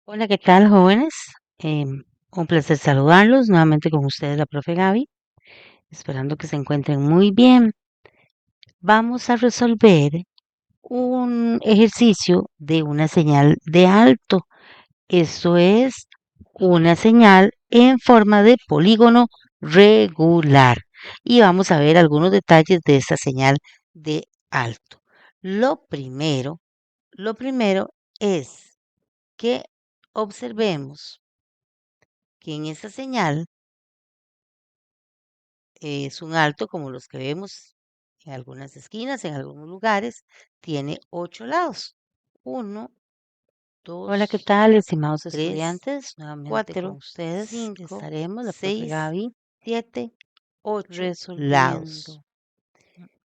Hola, ¿qué tal, jóvenes? Un placer saludarlos nuevamente con ustedes, la profe Gaby, esperando que se encuentren muy bien. Vamos a resolver un ejercicio de una señal de alto. Esto es una señal en forma de polígono regular. Y vamos a ver algunos detalles de esta señal de alto. Lo primero, lo primero es que observemos que en esa señal es un alto como los que vemos en algunas esquinas, en algunos lugares, tiene 8 lados. Uno, Hola, ¿qué 2, tal, estimados 3, estudiantes? Nuevamente con 4, ustedes 5, estaremos, la profe 6, Gaby, 7, 8 lados. resolviendo.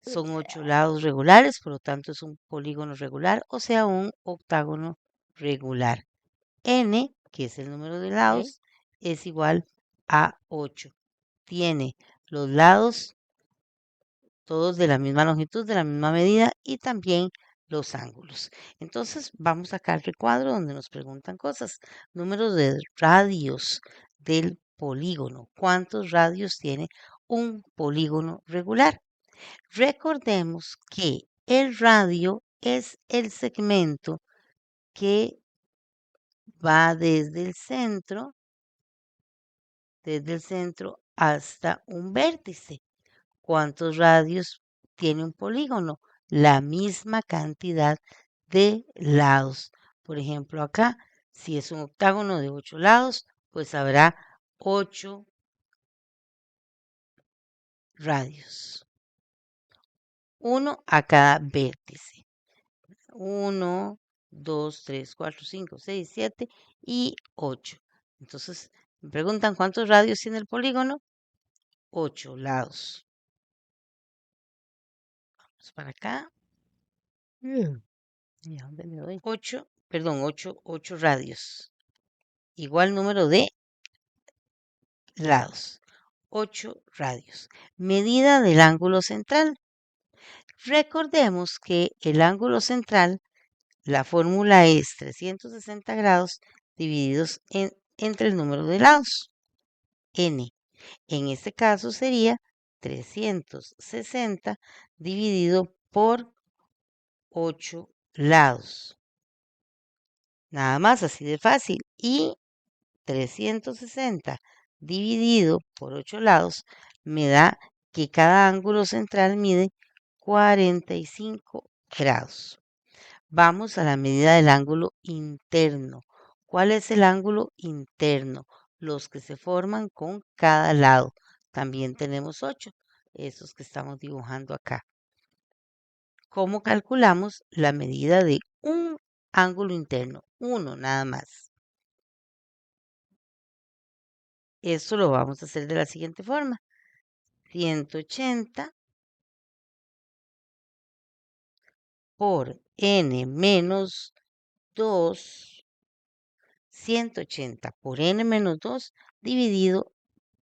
Son 8 lados regulares, por lo tanto es un polígono regular, o sea, un octágono regular. N, que es el número de ¿Ok? lados, es igual a 8. Tiene los lados todos de la misma longitud, de la misma medida y también los ángulos. Entonces vamos acá al recuadro donde nos preguntan cosas. Números de radios del polígono. ¿Cuántos radios tiene un polígono regular? Recordemos que el radio es el segmento que va desde el centro hasta un vértice. ¿Cuántos radios tiene un polígono? La misma cantidad de lados. Por ejemplo, acá, si es un octágono de 8 lados, pues habrá 8 radios. Uno a cada vértice. 1, 2, 3, 4, 5, 6, 7 y 8. Entonces, me preguntan cuántos radios tiene el polígono. 8 lados. Vamos para acá. ¿Y a dónde le doy? 8 radios. Igual número de lados. 8 radios. Medida del ángulo central. Recordemos que el ángulo central, la fórmula es 360 grados divididos entre el número de lados, n. En este caso sería 360 dividido por 8 lados. Nada más así de fácil. Y 360 dividido por 8 lados me da que cada ángulo central mide 45 grados. Vamos a la medida del ángulo interno. ¿Cuál es el ángulo interno? Los que se forman con cada lado. También tenemos 8, esos que estamos dibujando acá. ¿Cómo calculamos la medida de un ángulo interno? Uno nada más. Esto lo vamos a hacer de la siguiente forma. 180 por n menos 2, 180 por n menos 2 dividido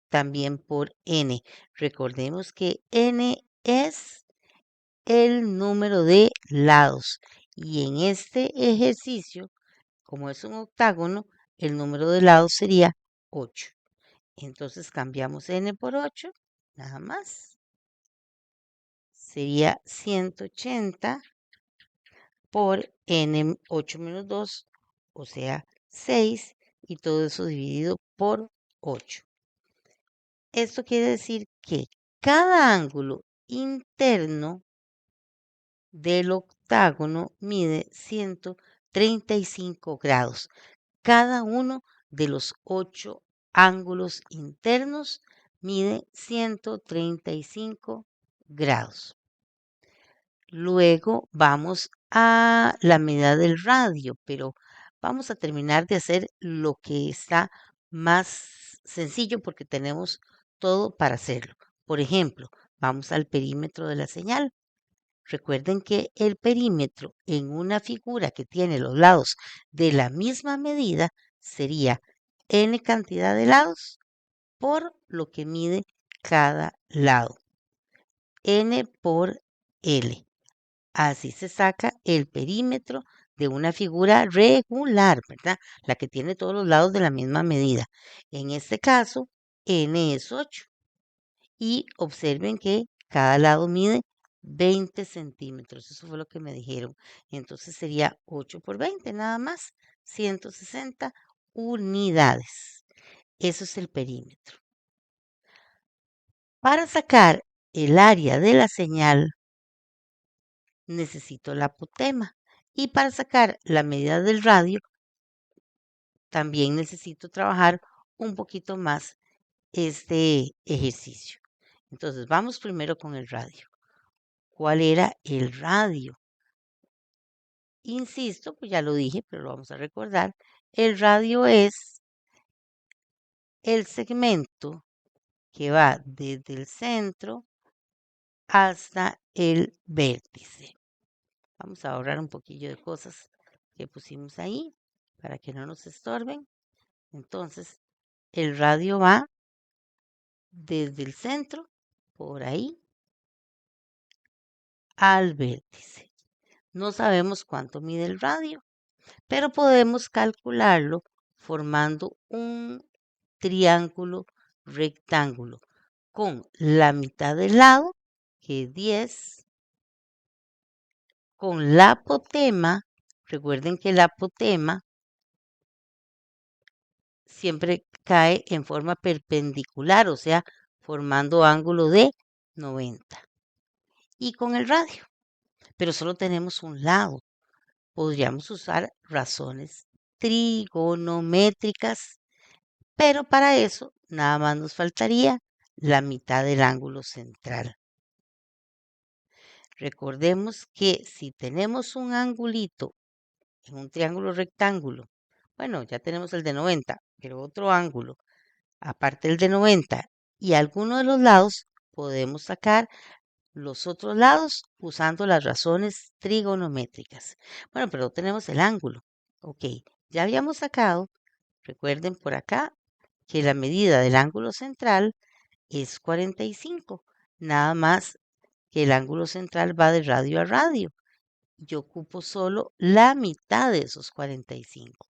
también por n. Recordemos que n es el número de lados y en este ejercicio, como es un octágono, el número de lados sería 8. Entonces cambiamos n por 8, nada más. Sería 180 por n 8 menos 2, o sea, 6, y todo eso dividido por 8. Esto quiere decir que cada ángulo interno del octágono mide 135 grados. Cada uno de los 8 ángulos internos mide 135 grados. Luego vamos a la medida del radio, pero vamos a terminar de hacer lo que está más sencillo porque tenemos todo para hacerlo. Por ejemplo, vamos al perímetro de la señal. Recuerden que el perímetro en una figura que tiene los lados de la misma medida sería n cantidad de lados por lo que mide cada lado. N por L. Así se saca el perímetro de una figura regular, ¿verdad? La que tiene todos los lados de la misma medida. En este caso, n es 8. Y observen que cada lado mide 20 centímetros. Eso fue lo que me dijeron. Entonces sería 8 por 20, nada más. 160 unidades. Eso es el perímetro. Para sacar el área de la señal, necesito la apotema. Y para sacar la medida del radio, también necesito trabajar un poquito más este ejercicio. Entonces, vamos primero con el radio. ¿Cuál era el radio? Insisto, pues ya lo dije, pero lo vamos a recordar. El radio es el segmento que va desde el centro hasta el vértice. Vamos a ahorrar un poquillo de cosas que pusimos ahí para que no nos estorben. Entonces, el radio va desde el centro, por ahí, al vértice. No sabemos cuánto mide el radio, pero podemos calcularlo formando un triángulo rectángulo con la mitad del lado, que es 10, con la apotema. Recuerden que la apotema siempre cae en forma perpendicular, o sea, formando ángulo de 90. Y con el radio, pero solo tenemos un lado. Podríamos usar razones trigonométricas, pero para eso nada más nos faltaría la mitad del ángulo central. Recordemos que si tenemos un angulito en un triángulo rectángulo, bueno, ya tenemos el de 90, pero otro ángulo, aparte del de 90 y alguno de los lados, podemos sacar los otros lados usando las razones trigonométricas. Bueno, pero no tenemos el ángulo. Ok, ya habíamos sacado, recuerden por acá, que la medida del ángulo central es 45. Nada más que el ángulo central va de radio a radio. Yo ocupo solo la mitad de esos 45.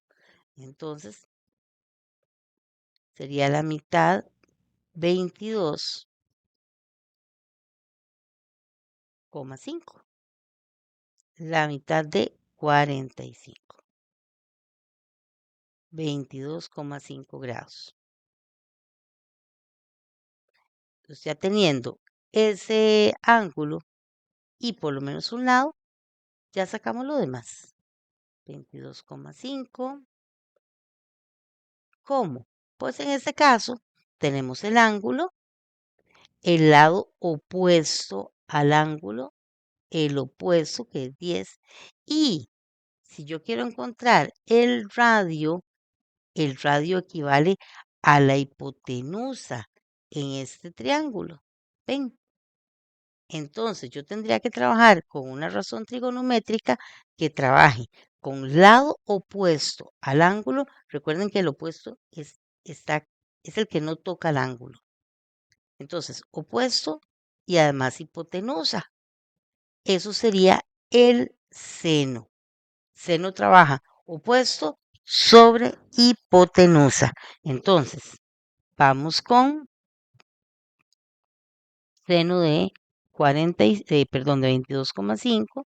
Entonces, sería la mitad 22,5. La mitad de 45. 22,5 grados. Entonces, ya teniendo ese ángulo y por lo menos un lado, ya sacamos lo demás. 22,5. ¿Cómo? Pues en este caso tenemos el ángulo, el lado opuesto al ángulo, el opuesto que es 10. Y si yo quiero encontrar el radio equivale a la hipotenusa en este triángulo. ¿Ven? Entonces yo tendría que trabajar con una razón trigonométrica que trabaje con lado opuesto al ángulo. Recuerden que el opuesto es el que no toca el ángulo. Entonces, opuesto y además hipotenusa. Eso sería el seno. Seno trabaja opuesto sobre hipotenusa. Entonces, vamos con seno de 22,5.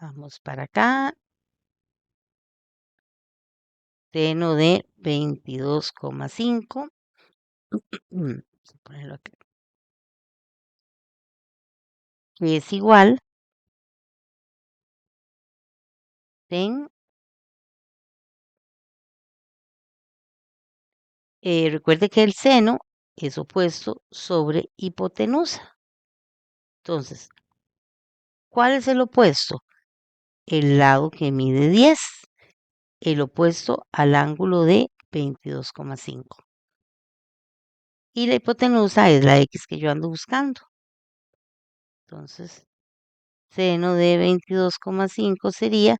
Vamos para acá. Seno de 22,5. Vamos a ponerlo acá. Que es igual. Recuerde que el seno es opuesto sobre hipotenusa. Entonces, ¿cuál es el opuesto? El lado que mide 10, el opuesto al ángulo de 22,5. Y la hipotenusa es la X que yo ando buscando. Entonces, seno de 22,5 sería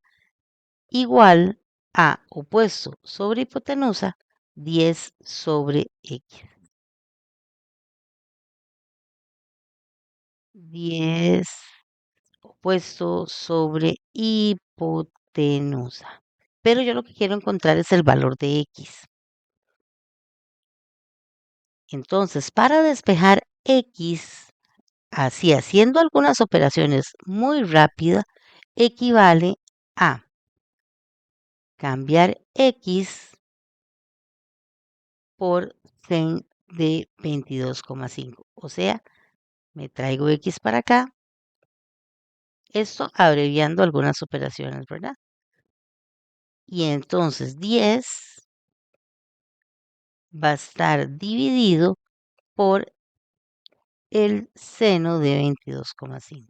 igual a opuesto sobre hipotenusa 10 sobre X. 10 opuesto sobre hipotenusa. Pero yo lo que quiero encontrar es el valor de X. Entonces, para despejar X, así haciendo algunas operaciones muy rápidas, equivale a cambiar X por sen de 22,5. O sea, me traigo X para acá. Esto abreviando algunas operaciones, ¿verdad? Y entonces 10 va a estar dividido por el seno de 22,5.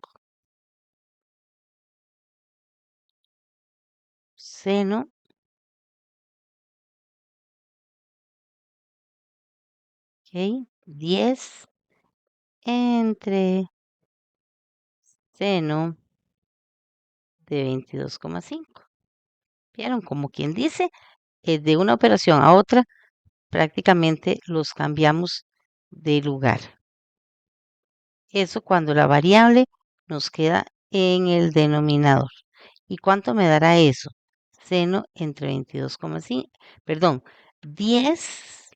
Seno ¿ok? 10 entre seno de 22,5. ¿Vieron? Como quien dice, de una operación a otra, prácticamente los cambiamos de lugar. Eso cuando la variable nos queda en el denominador. ¿Y cuánto me dará eso? Seno entre 22,5, perdón, 10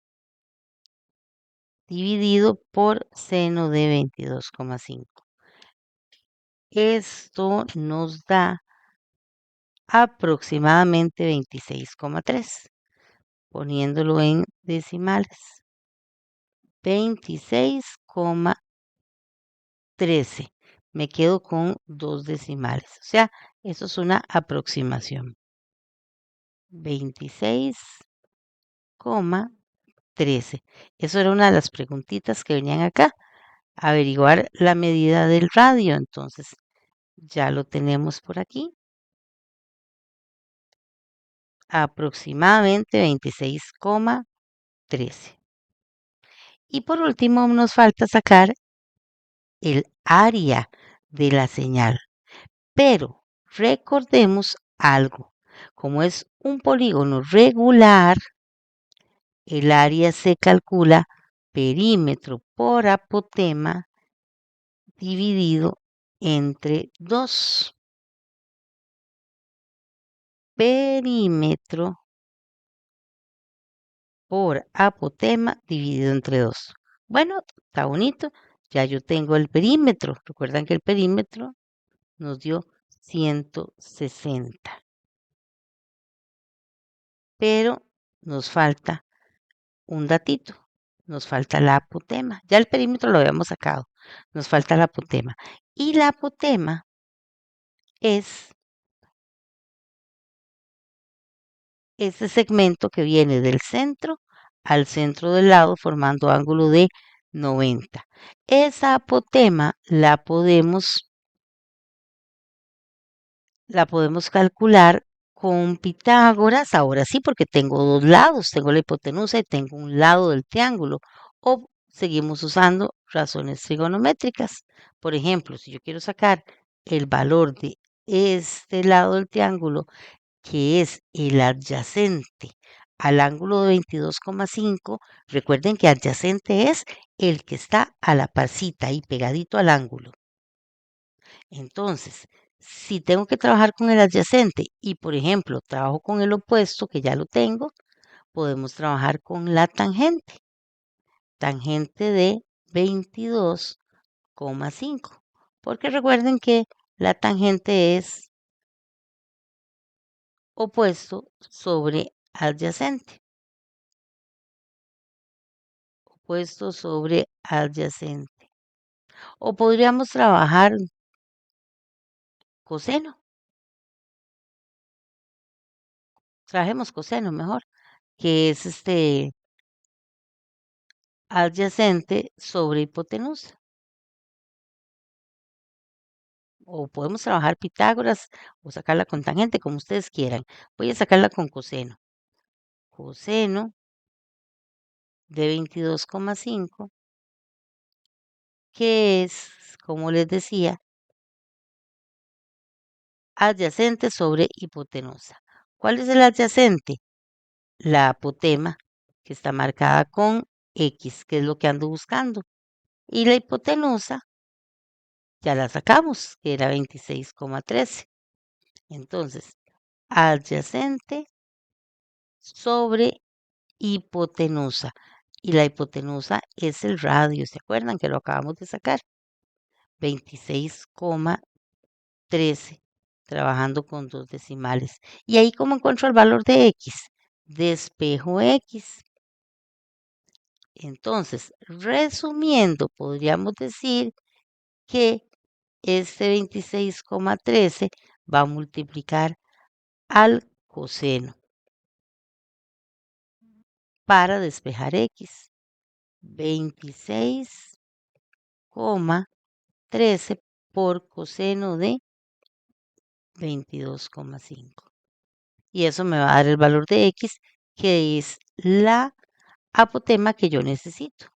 dividido por seno de 22,5. Esto nos da aproximadamente 26,3, poniéndolo en decimales. 26,13. Me quedo con 2 decimales. O sea, eso es una aproximación. 26,13. Eso era una de las preguntitas que venían acá. Averiguar la medida del radio. Entonces, ya lo tenemos por aquí. Aproximadamente 26,13. Y por último, nos falta sacar el área de la señal. Pero recordemos algo. Como es un polígono regular, el área se calcula perímetro por apotema dividido entre 2. Perímetro por apotema dividido entre 2. Bueno, está bonito. Ya yo tengo el perímetro. Recuerdan que el perímetro nos dio 160. Pero nos falta un datito. Nos falta la apotema. Ya el perímetro lo habíamos sacado. Nos falta la apotema. Y la apotema es ese segmento que viene del centro al centro del lado formando ángulo de 90. Esa apotema la podemos calcular con Pitágoras, ahora sí, porque tengo dos lados, tengo la hipotenusa y tengo un lado del triángulo, o seguimos usando razones trigonométricas. Por ejemplo, si yo quiero sacar el valor de este lado del triángulo, que es el adyacente al ángulo de 22,5, recuerden que adyacente es el que está a la pasita y pegadito al ángulo. Entonces, si tengo que trabajar con el adyacente y, por ejemplo, trabajo con el opuesto, que ya lo tengo, podemos trabajar con la tangente. Tangente de 22,5. Porque recuerden que la tangente es opuesto sobre adyacente. Opuesto sobre adyacente. O podríamos trabajar coseno. Trabajemos coseno mejor, que es adyacente sobre hipotenusa. O podemos trabajar Pitágoras o sacarla con tangente, como ustedes quieran. Voy a sacarla con coseno. Coseno de 22,5, que es, como les decía, adyacente sobre hipotenusa. ¿Cuál es el adyacente? La apotema, que está marcada con X, que es lo que ando buscando. Y la hipotenusa, ya la sacamos, que era 26,13. Entonces, adyacente sobre hipotenusa. Y la hipotenusa es el radio, ¿se acuerdan que lo acabamos de sacar? 26,13, trabajando con 2 decimales. ¿Y ahí cómo encuentro el valor de X? Despejo X. Entonces, resumiendo, podríamos decir que este 26,13 va a multiplicar al coseno para despejar X. 26,13 por coseno de 22,5. Y eso me va a dar el valor de X, que es la apotema que yo necesito.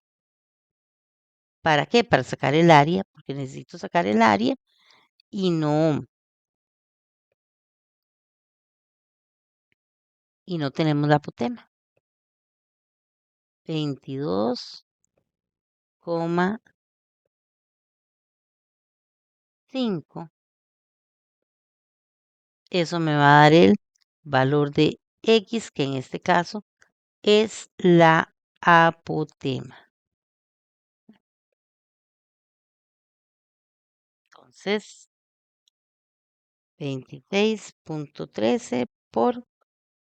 ¿Para qué? Para sacar el área, porque necesito sacar el área y no tenemos la apotema. 22,5. Eso me va a dar el valor de X, que en este caso es la apotema. Entonces, 26,13 por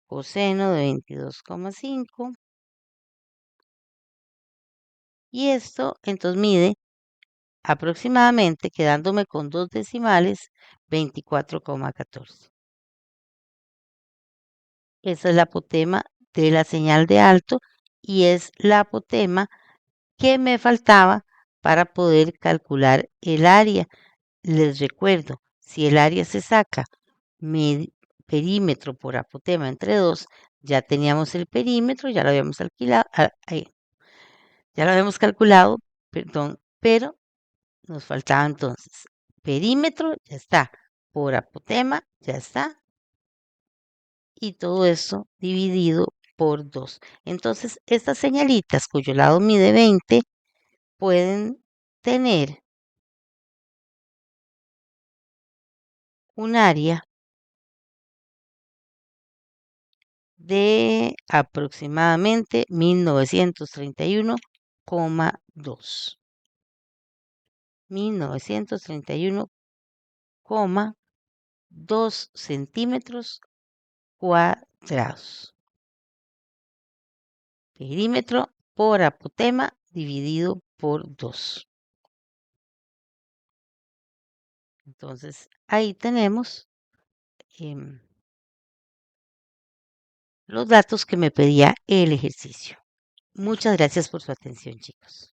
coseno de 22,5. Y esto entonces mide aproximadamente, quedándome con 2 decimales, 24,14. Esa es la apotema de la señal de alto y es la apotema que me faltaba para poder calcular el área. Les recuerdo, si el área se saca perímetro por apotema entre 2, ya teníamos el perímetro, ya lo habíamos ya lo habíamos calculado, perdón, pero nos faltaba entonces perímetro, ya está, por apotema, ya está, y todo eso dividido por 2. Entonces, estas señalitas cuyo lado mide 20 pueden tener un área de aproximadamente 1931,2. 1931,2 centímetros cuadrados. Perímetro por apotema dividido por 2. Entonces, ahí tenemos los datos que me pedía el ejercicio. Muchas gracias por su atención, chicos.